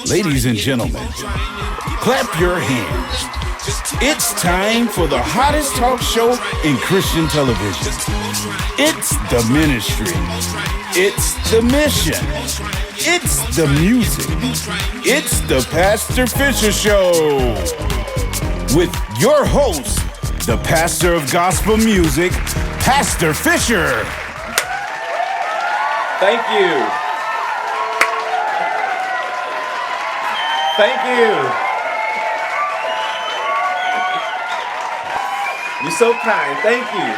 Ladies and gentlemen, clap your hands. It's time for the hottest talk show in Christian television. It's the ministry. It's the mission. It's the music. It's the PastorFisher Show. With your host, the pastor of gospel music, Pastor Fisher. Thank you. Thank you. You're so kind. Thank you.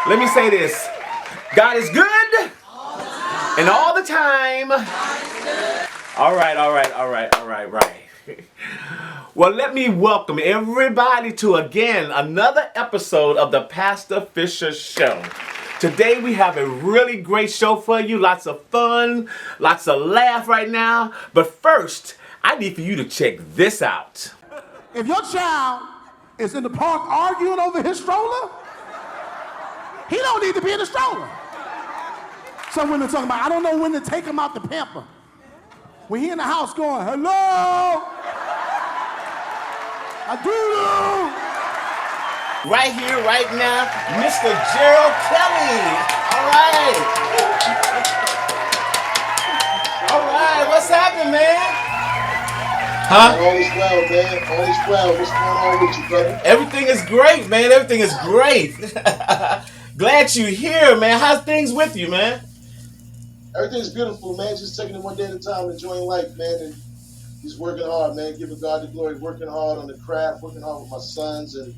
Let me say this. God is good. And all the time. All right. Well, let me welcome everybody to, again, another episode of the PastorFisher Show. Today we have a really great show for you. Lots of fun, lots of laugh right now. But first, I need for you to check this out. If your child is in the park arguing over his stroller, he don't need to be in the stroller. Some women talking about, I don't know when to take him out the pamper. When he in the house going, hello, I do. Right here, right now, Mr. Gerald Kelly. All right. All right, what's happening, man? Huh? All is well, man. All is well. What's going on with you, brother? Everything is great, man. Everything is great. Glad you're here, man. How's things with you, man? Everything's beautiful, man. Just taking it one day at a time, enjoying life, man. And just working hard, man. Giving God the glory. Working hard on the craft. Working hard with my sons and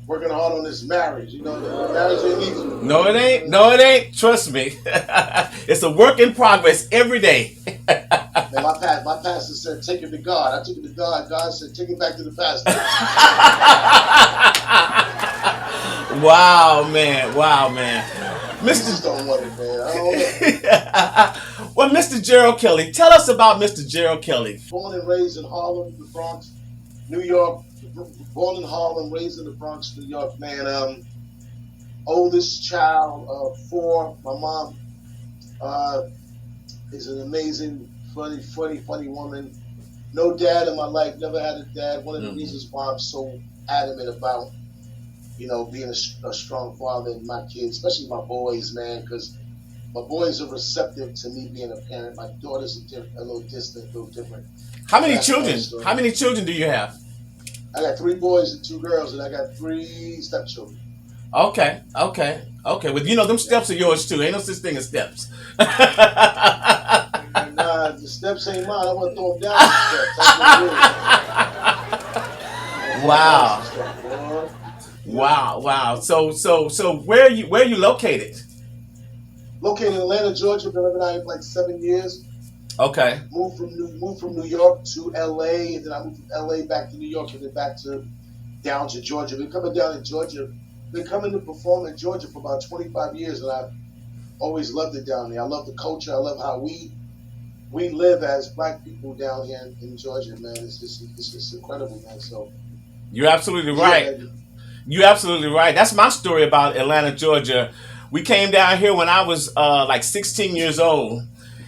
working hard on this marriage. You know, the marriage ain't easy. No, it ain't. No, it ain't. Trust me. It's a work in progress every day. Man, my pastor said, take it to God. I took it to God. God said, take it back to the pastor. Wow, man. Mr. Just don't want it, man. I don't know. Well, Mr. Gerald Kelly, tell us about Mr. Gerald Kelly. Born and raised in Harlem, the Bronx, New York. Born in Harlem, raised in the Bronx, New York, man. Oldest child of 4. My mom is an amazing, funny woman. No dad in my life, never had a dad. One of the reasons why I'm so adamant about, you know, being a strong father in my kids, especially my boys, man, because my boys are receptive to me being a parent. My daughter's a little distant, a little different. How many children? How many children do you have? I got 3 boys and 2 girls, and I got 3 stepchildren. Okay. Well, you know, them steps are yours, too. Ain't no such thing as steps. Nah, the steps ain't mine. I want to throw them down the steps. Wow. So where are you located? Located in Atlanta, Georgia. Been living out here for like 7 years. Okay. Moved from New York to LA, and then I moved from LA back to New York, and then back down to Georgia. Been coming down to Georgia. Been coming to perform in Georgia for about 25 years, and I've always loved it down there. I love the culture. I love how we live as black people down here in Georgia, man. It's just incredible, man. So you're absolutely right. Yeah, You're absolutely right. That's my story about Atlanta, Georgia. We came down here when I was like 16 years old.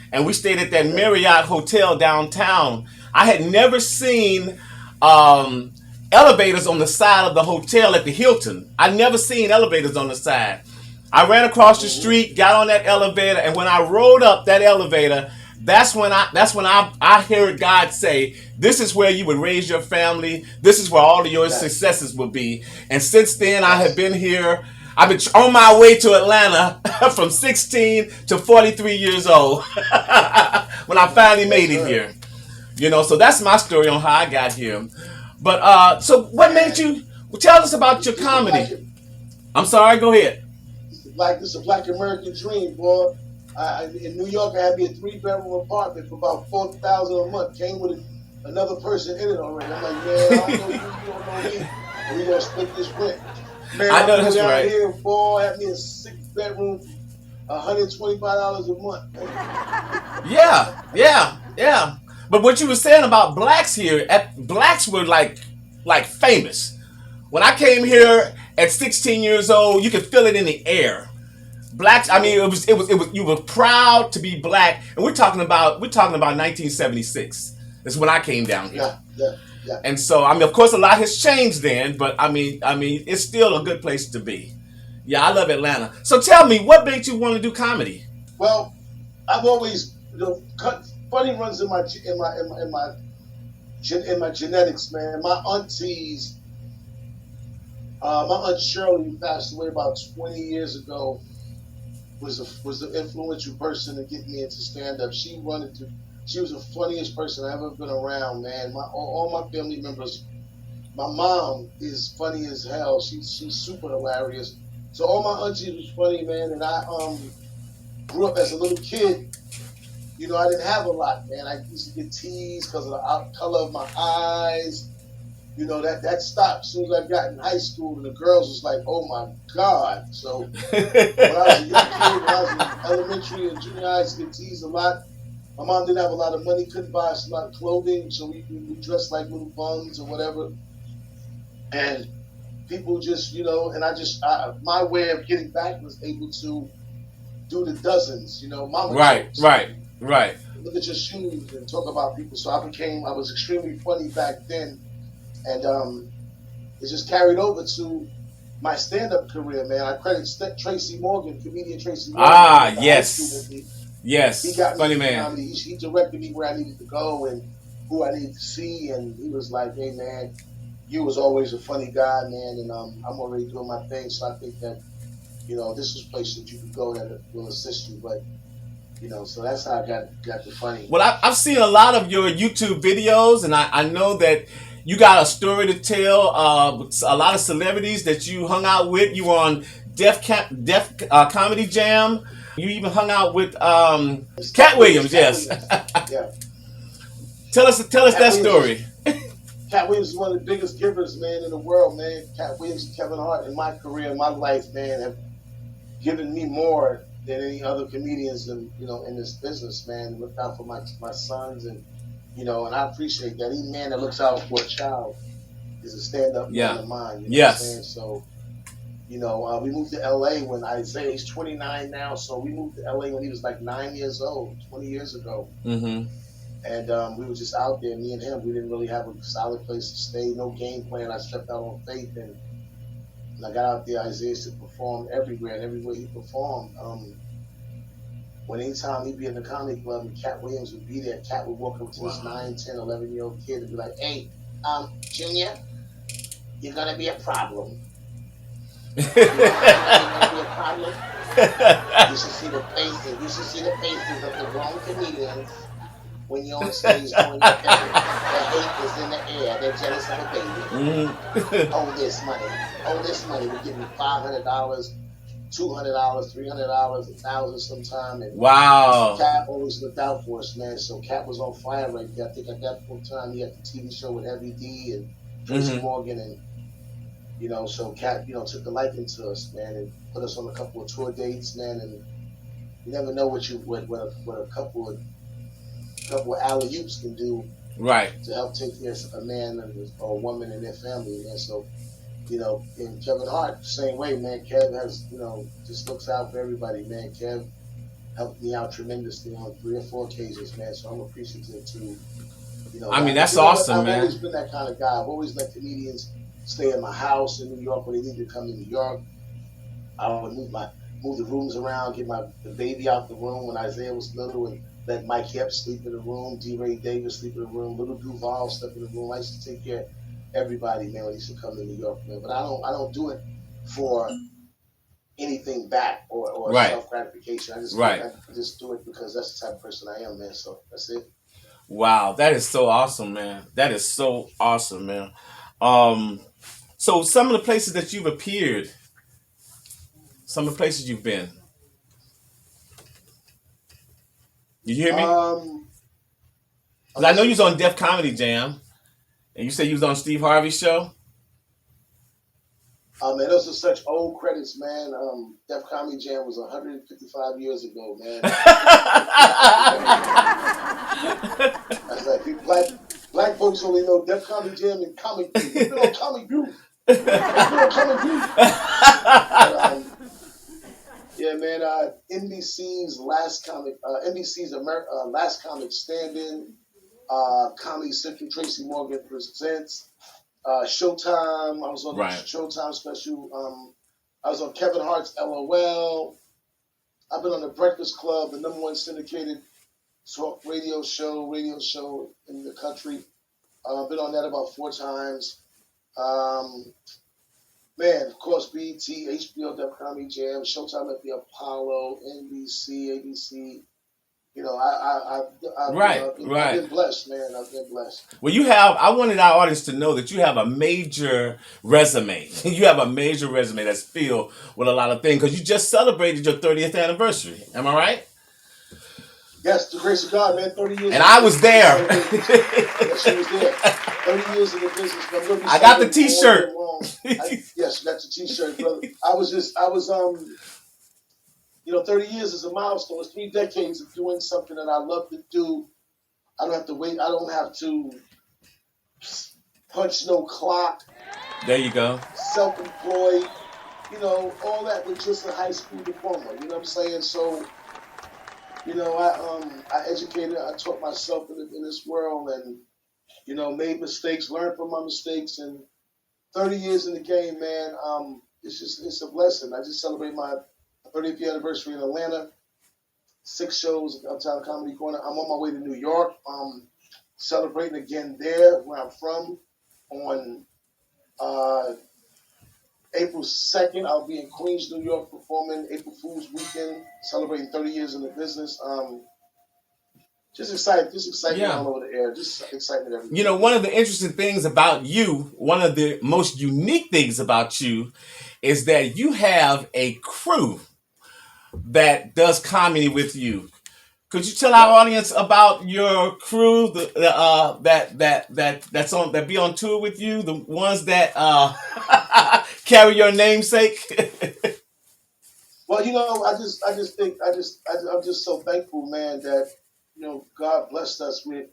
And we stayed at that Marriott Hotel downtown. I had never seen elevators on the side of the hotel at the Hilton. I'd never seen elevators on the side. I ran across the street, got on that elevator, and when I rode up that elevator, that's when I heard God say, this is where you would raise your family. This is where all of your successes will be. And since then, I have been here. I've been on my way to Atlanta from 16 to 43 years old when I finally made it here. You know, so that's my story on how I got here. But so what made you, tell us about your comedy. I'm sorry, go ahead. This is a black American dream, boy. In New York, I had me a 3-bedroom apartment for about $4,000 a month. Came with another person in it already. I'm like, man, I don't know you don't know me. And we gonna split this rent. Man, I know that's down right. Here, boy, had me a 6-bedroom, $125 a month. Yeah. But what you were saying about blacks here, blacks were like famous. When I came here at 16 years old, you could feel it in the air. blacks. I mean, it was. You were proud to be black, and we're talking about 1976. That's when I came down here. Yeah. And so, I mean, of course, a lot has changed then, but I mean, it's still a good place to be. Yeah, I love Atlanta. So tell me, what made you want to do comedy? Well, I've always, funny runs in my genetics, man. My aunties, my aunt Shirley, who passed away about 20 years ago, was the influential person to get me into stand-up. She was the funniest person I've ever been around, man. All my family members, my mom is funny as hell. She's super hilarious. So all my aunties was funny, man, and I grew up as a little kid. You know, I didn't have a lot, man. I used to get teased because of the color of my eyes. You know, that stopped as soon as I got in high school, and the girls was like, oh my God. So when I was a young kid, when I was in elementary and junior high, I used to get teased a lot. My mom didn't have a lot of money, couldn't buy us a lot of clothing, so we dressed like little bums or whatever. And people just, you know, and my way of getting back was able to do the dozens, you know, mama jokes. Right. Look at your shoes and talk about people. So I was extremely funny back then. And it just carried over to my stand-up career, man. I credit Tracy Morgan, comedian Tracy Morgan. Yes. Yes. He got me funny man. He directed me where I needed to go and who I needed to see. And he was like, hey, man, you was always a funny guy, man. And I'm already doing my thing. So I think that, you know, this is a place that you can go that will assist you. But, you know, so that's how I got the funny. Well, I've seen a lot of your YouTube videos, and I know that you got a story to tell. A lot of celebrities that you hung out with. You were on Def Comedy Jam. You even hung out with Katt Williams. Yes. Yeah. Tell us that story. Katt Williams is one of the biggest givers, man, in the world, man. Katt Williams and Kevin Hart in my career, in my life, man, have given me more than any other comedians in this business, man. Looked out for my sons, and you know, and I appreciate that. Any man that looks out for a child is a stand-up man of mine. You know what I'm saying? So, you know, we moved to LA when Isaiah, he's 29 now, so we moved to LA when he was like 9 years old, 20 years ago. Mm-hmm. And we were just out there, me and him. We didn't really have a solid place to stay, no game plan. I stepped out on faith, and I got out there. Isaiah used to perform everywhere, and everywhere he performed. When anytime he'd be in the comedy club and Katt Williams would be there, Katt would walk up to this 9, 10, 11-year-old kid and be like, hey, Junior, you're going to be a problem. You're going to be a problem. You should see the faces of the wrong comedians when you're on stage doing your thing. The hate is in the air. They're jealous of a baby. Mm-hmm. Owe this money. We give you $500, $200, $300, $1,000 sometime. And wow. Katt always looked out for us, man. So Katt was on fire right there. I think at that point in time he had the TV show with Heavy D and Tracy Morgan, and you know, so Katt, you know, took a liking to us, man, and put us on a couple of tour dates, man. And you never know what a couple of alley-oops can do, right, to help take care of a man or a woman and their family, man. So, you know, and Kevin Hart, same way, man. Kev has, you know, just looks out for everybody, man. Kev helped me out tremendously on 3 or 4 occasions, man. So I'm appreciative too. You know, I mean, that's awesome, man. I've always man. been that kind of guy. I've always let comedians stay in my house in New York when they need to come to New York. I would move the rooms around, get the baby out the room when Isaiah was little, and let Mike Epps sleep in the room, D. Ray Davis sleep in the room, Little Duval sleep in the room. I used to take care of everybody, man, when he used to come to New York, man. But I don't do it for anything back or right. self-gratification. I just do it because that's the type of person I am, man. So that's it. Wow, that is so awesome, man. That is so awesome, man. So some of the places that you've appeared, some of the places you've been. Did you hear me? 'Cause I know you was on Def Comedy Jam, and you said you was on Steve Harvey Show. Man, those are such old credits, man. Def Comedy Jam was 155 years ago, man. That's like black folks only know Def Comedy Jam and Comicview. We've been on Comicview. Yeah, Yeah, man. NBC's Last Comic Stand-In. Comedy Central, Tracy Morgan presents. Showtime. I was on the Showtime special. I was on Kevin Hart's LOL. I've been on the Breakfast Club, the #1 syndicated talk radio show in the country. I've been on that about 4 times. Man, of course, BET, HBO, Def Comedy Jam, Showtime at the Apollo, NBC, ABC. You know, I've been blessed, man. I've been blessed. Well, I wanted our audience to know that you have a major resume. You have a major resume that's filled with a lot of things because you just celebrated your 30th anniversary. Am I right? Yes, the grace of God, man. 30 years. And I was there. Yes, she was there. 30 years in the business. I got the T-shirt. Yes, you got the T-shirt, brother. 30 years is a milestone. It's 3 decades of doing something that I love to do. I don't have to wait. I don't have to punch no clock. There you go. Self-employed. You know, all that with just a high school diploma. You know what I'm saying? So, you know, I educated, I taught myself in this world and, you know, made mistakes, learned from my mistakes. And 30 years in the game, man, it's a blessing. I just celebrated my 30th anniversary in Atlanta, 6 shows at Uptown Comedy Corner. I'm on my way to New York, celebrating again there, where I'm from. On April 2nd, I'll be in Queens, New York, performing April Fool's Weekend, celebrating 30 years in the business. Just excitement all over the air, just excitement everywhere. You know, one of the interesting things about you, one of the most unique things about you, is that you have a crew that does comedy with you. Could you tell our audience about your crew that be on tour with you, the ones that carry your namesake? Well, you know, I'm just so thankful, man, that, you know, God blessed us with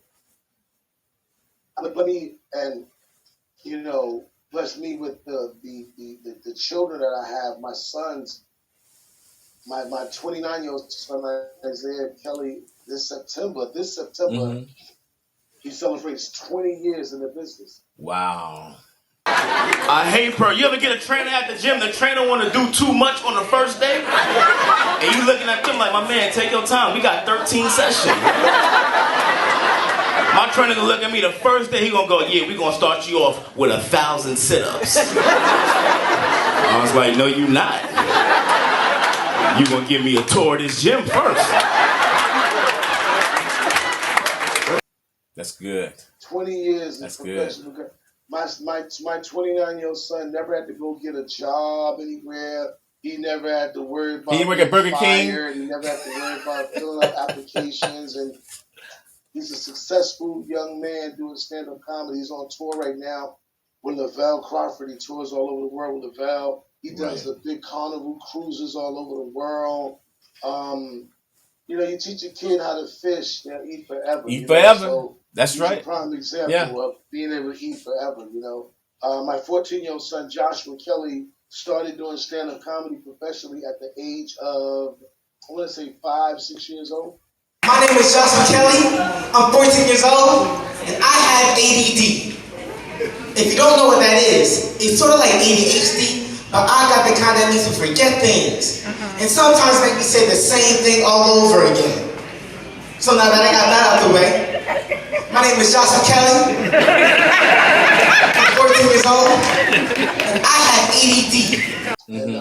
blessed me with the children that I have, my sons. My 29-year-old son, Gerald Kelly, this September, he celebrates 20 years in the business. Wow. I hate her. You ever get a trainer at the gym? The trainer want to do too much on the first day? And you looking at them like, my man, take your time. We got 13 sessions. My trainer gonna look at me the first day, he gonna go, yeah, we gonna start you off with 1,000 sit-ups. I was like, no, you not. You gonna give me a tour of this gym first. That's good. 20 years. That's good. My 29-year-old son never had to go get a job anywhere. He never had to worry about. He didn't work at Burger King. He never had to worry about filling out applications. And he's a successful young man doing stand-up comedy. He's on tour right now with Luenell Crawford. He tours all over the world with Luenell. He does the big carnival cruises all over the world. You know, you teach a kid how to fish, they'll eat forever. Eat forever. So that's right. He's a prime example of being able to eat forever, you know. My 14-year-old son, Joshua Kelly, started doing stand-up comedy professionally at the age of, I want to say 5-6 years old. My name is Joshua Kelly. I'm 14 years old, and I have ADD. If you don't know what that is, it's sort of like ADHD. But I got the kind that makes me forget things. And sometimes make me say the same thing all over again. So now that I got that out the way, my name is Joshua Kelly. I'm 14 years old. And I have ADD. And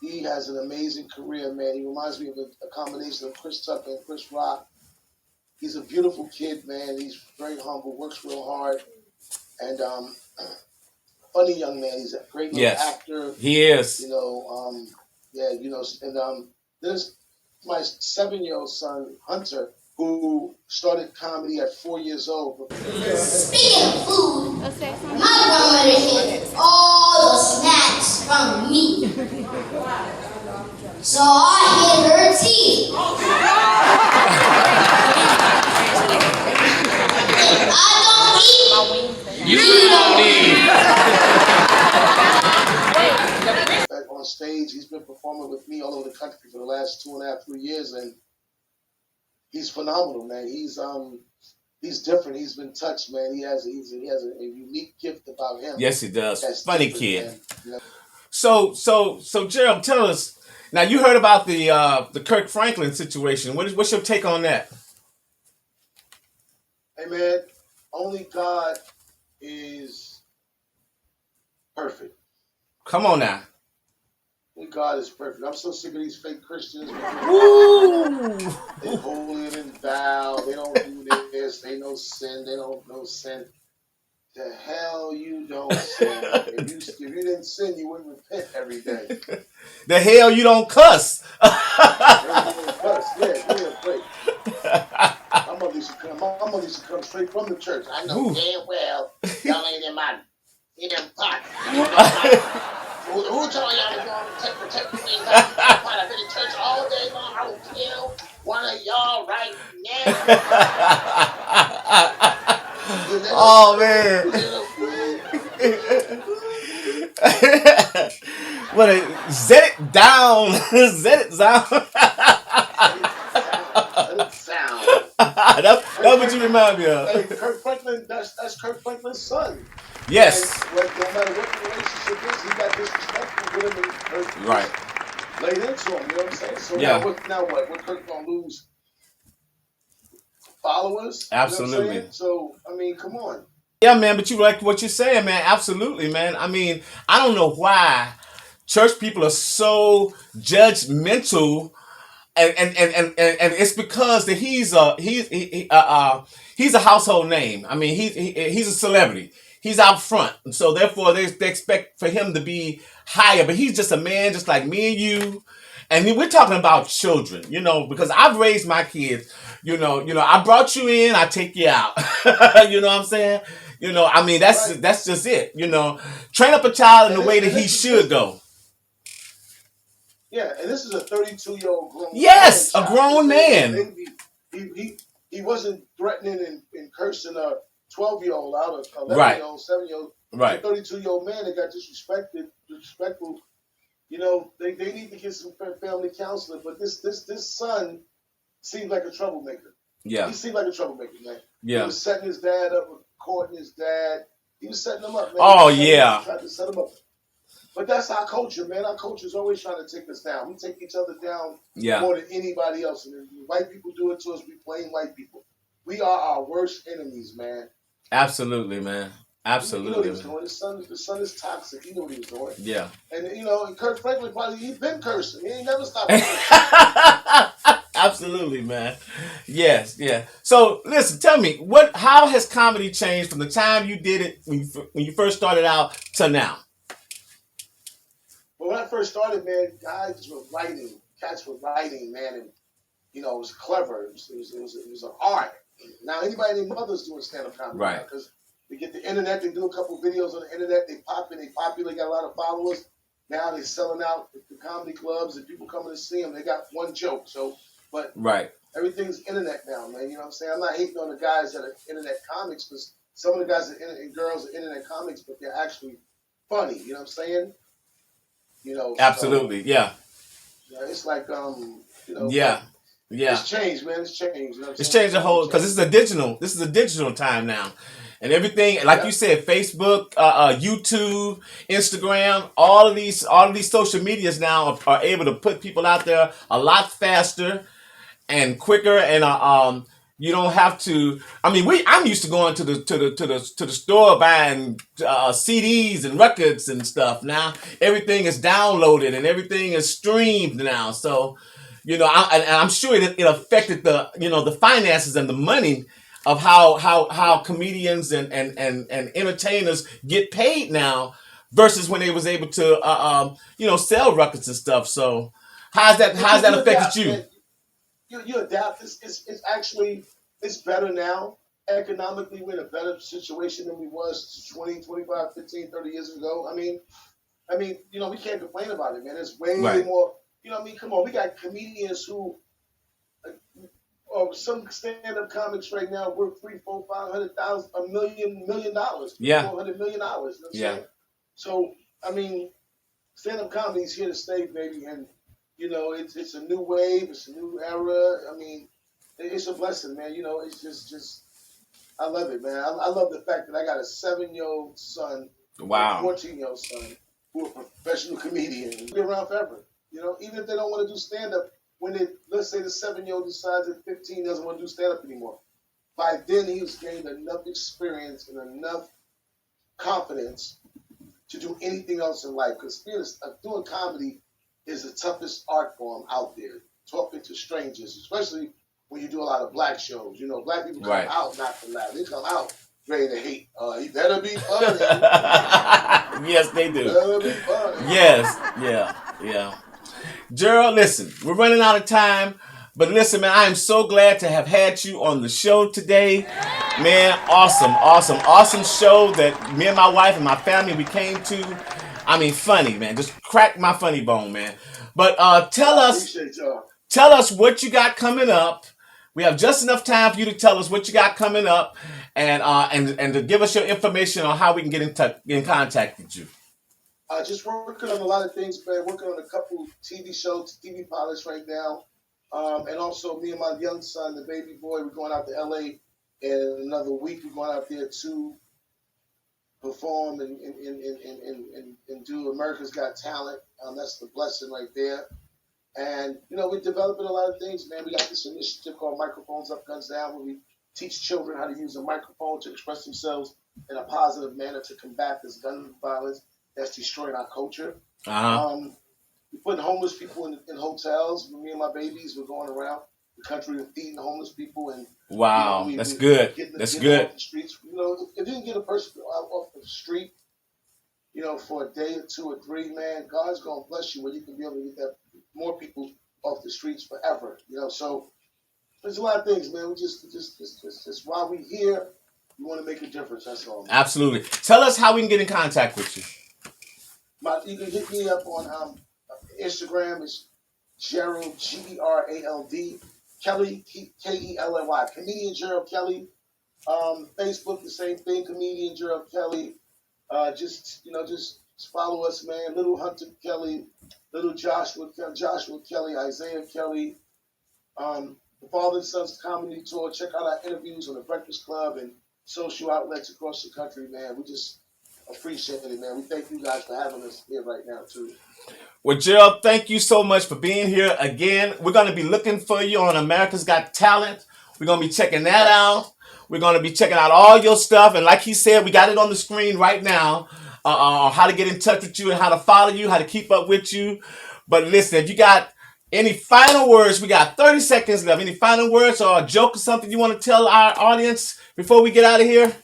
he has an amazing career, man. He reminds me of a combination of Chris Tucker and Chris Rock. He's a beautiful kid, man. He's very humble, works real hard. And funny young man. He's a great little actor. He is. You know, and there's my 7-year-old son, Hunter, who started comedy at 4 years old. Speaking of food, my grandmother hid all the snacks from me. So I hid her teeth. If I don't eat, you don't eat. On stage, he's been performing with me all over the country for the last 2.5, 3 years, and he's phenomenal, man. He's different. He's been touched, man. He has a unique gift about him. Yes, he does. That's Funny different, kid. man. You know? So Gerald, tell us now. You heard about the Kirk Franklin situation. What's your take on that? Hey, man, only God is perfect. Come on now. Only God is perfect. I'm so sick of these fake Christians. Woo! They holier than thou. They don't do this. They no sin. They don't no sin. The hell you don't sin. If you didn't sin, you wouldn't repent every day. The hell you don't cuss. Great. My mother used to come straight from the church. I know damn well y'all ain't in my pot. Who told y'all to go and protect me? I've been in church all day long. I will kill one of y'all right now. Oh man. What zet it down. Zet it down. That's what you remind me of. Hey, Kirk Franklin, that's Kirk Franklin's son. Yes. And no matter what the relationship is, he got disrespectful with him and right. Laid into him, you know what I'm saying? So yeah. now what? What Kirk gonna lose followers? Absolutely. You know what I'm saying? So I mean, come on. Yeah, man, but you like what you're saying, man. Absolutely, man. I mean, I don't know why church people are so judgmental, and it's because that he's a household name. I mean, he's a celebrity. He's out front, and so therefore they expect for him to be higher. But he's just a man, just like me and you. And we're talking about children, you know, because I've raised my kids. You know, I brought you in, I take you out. You know what I'm saying? You know, I mean, that's just it. You know, train up a child in the way that he should go. Yeah, and this is a 32-year-old grown man. Yes, a grown man. He wasn't threatening and cursing a 12-year-old out, a 11-year-old, 7-year-old. Right. A 32-year-old man that got disrespectful. You know, they need to get some family counseling. But this son seemed like a troublemaker. Yeah. He seemed like a troublemaker, man. Yeah. He was setting his dad up, courting his dad. He was setting him up, man. Oh, yeah. He tried to set him up. But that's our culture, man. Our culture is always trying to take us down. We take each other down more than anybody else. And if white people do it to us, we blame white people. We are our worst enemies, man. Absolutely, man. Absolutely. You know what he was doing. The son is toxic. You know what he was doing. Yeah. And, you know, and Kirk Franklin he's been cursing. He ain't never stopped cursing. Absolutely, man. Yes, yeah. So, listen, tell me, how has comedy changed from the time you did it when you first started out to now? Well, when I first started, man, cats were writing, man, and, you know, it was clever. It was an art. Now, anybody named Mother's doing stand-up comedy. Right. Because they get the internet, they do a couple videos on the internet, they popular, got a lot of followers. Now they're selling out the comedy clubs and people coming to see them. They got one joke, but everything's internet now, man. You know what I'm saying? I'm not hating on the guys that are internet comics, because some of the guys and girls are internet comics, but they're actually funny. You know what I'm saying? You know. Absolutely, yeah. It's like you know. Yeah. Yeah. It's changed, man. It's changed. You know it's changed the whole, because this is a digital time now. And everything, like you said, Facebook, YouTube, Instagram, all of these social medias now are able to put people out there a lot faster and quicker, and you don't have to. I mean, I'm used to going to the store buying CDs and records and stuff. Now everything is downloaded and everything is streamed now. So, you know, I'm sure it affected the finances and the money of how comedians and entertainers get paid now versus when they was able to sell records and stuff. So how's that affected you? Man. You adapt. It's better now. Economically, we're in a better situation than we was 20, 25, 15, 30 years ago. I mean, you know, we can't complain about it, man. There's way more. You know what I mean? Come on, we got comedians who. Or some stand-up comics right now worth $300,000, $400,000, $500,000, $1 million, yeah, $400 million. You know what I'm saying? So I mean, stand-up comedy is here to stay, baby. And, you know, it's a new wave. It's a new era. I mean, it's a blessing, man. You know, it's just I love it, man. I love the fact that I got a 7-year-old son, wow, a 14-year-old son, who are professional comedians. Be around forever. You know, even if they don't want to do stand-up, when they, let's say the 7-year-old decides at 15 doesn't want to do stand-up anymore, by then he's gained enough experience and enough confidence to do anything else in life. Because doing comedy is the toughest art form out there. Talking to strangers, especially when you do a lot of black shows. You know, black people come out not to laugh. They come out ready to hate. He better be funny. Yes, they do. Better be funny. Yes, yeah. Gerald, listen, we're running out of time. But listen, man, I am so glad to have had you on the show today. Man, awesome show that me and my wife and my family, we came to. I mean, funny, man. Just cracked my funny bone, man. But tell us what you got coming up. We have just enough time for you to tell us what you got coming up and to give us your information on how we can get in contact with you. Just working on a lot of things, man. Working on a couple TV shows, TV pilots right now. And also me and my young son, the baby boy, we're going out to LA in another week. We're going out there to perform and do America's Got Talent. That's the blessing right there. And, you know, we're developing a lot of things, man. We got this initiative called Microphones Up, Guns Down, where we teach children how to use a microphone to express themselves in a positive manner to combat this gun violence that's destroying our culture. We're putting homeless people in hotels. Me and my babies, we're going around the country and feeding homeless people. And wow, you know, that's good. That's good. Off the streets. You know, if you can get a person off the street, you know, for a day or 2 or 3, man, God's gonna bless you where you can be able to get that more people off the streets forever. You know, so there's a lot of things, man. We just while we're here, we want to make a difference. That's all. Man. Absolutely. Tell us how we can get in contact with you. You can hit me up on Instagram. It's Gerald Gerald Kelly Kelly, comedian Gerald Kelly. Facebook, the same thing, comedian Gerald Kelly. Just follow us, man. Little Hunter Kelly, little Joshua Kelly, Isaiah Kelly. The Father and Sons Comedy Tour. Check out our interviews on the Breakfast Club and social outlets across the country, man. We just appreciate it, man. We thank you guys for having us here right now, too. Well, Gerald, thank you so much for being here again. We're going to be looking for you on America's Got Talent. We're going to be checking that out. We're going to be checking out all your stuff. And like he said, we got it on the screen right now. How to get in touch with you and how to follow you, how to keep up with you. But listen, if you got any final words, we got 30 seconds left. Any final words or a joke or something you want to tell our audience before we get out of here?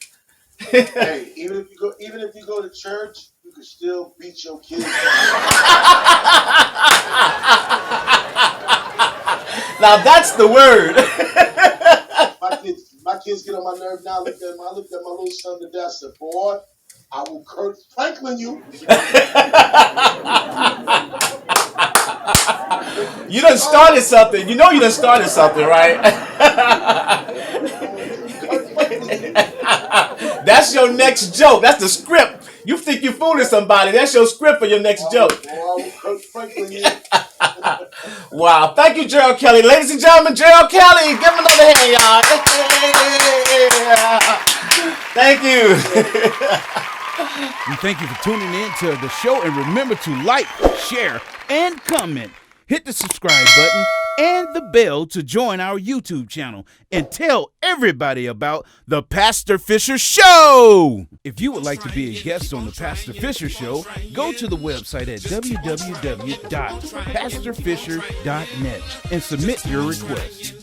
Hey, even if you go to church, you can still beat your kids. Now that's the word. My kids get on my nerve now. I looked at my little son today. I said, boy, I will Kirk Franklin you. You done started something. You know you done started something, right? That's your next joke. That's the script. You think you're fooling somebody. That's your script for your next joke. Boy, I will Kirk Franklin you. Wow. Thank you, Gerald Kelly. Ladies and gentlemen, Gerald Kelly. Give him another hand, y'all. Thank you. We thank you for tuning in to the show, and remember to like, share, and comment. Hit the subscribe button and the bell to join our YouTube channel, and tell everybody about the Pastor Fisher Show. If you would like to be a guest on the Pastor Fisher Show, go to the website at www.pastorfisher.net and submit your request.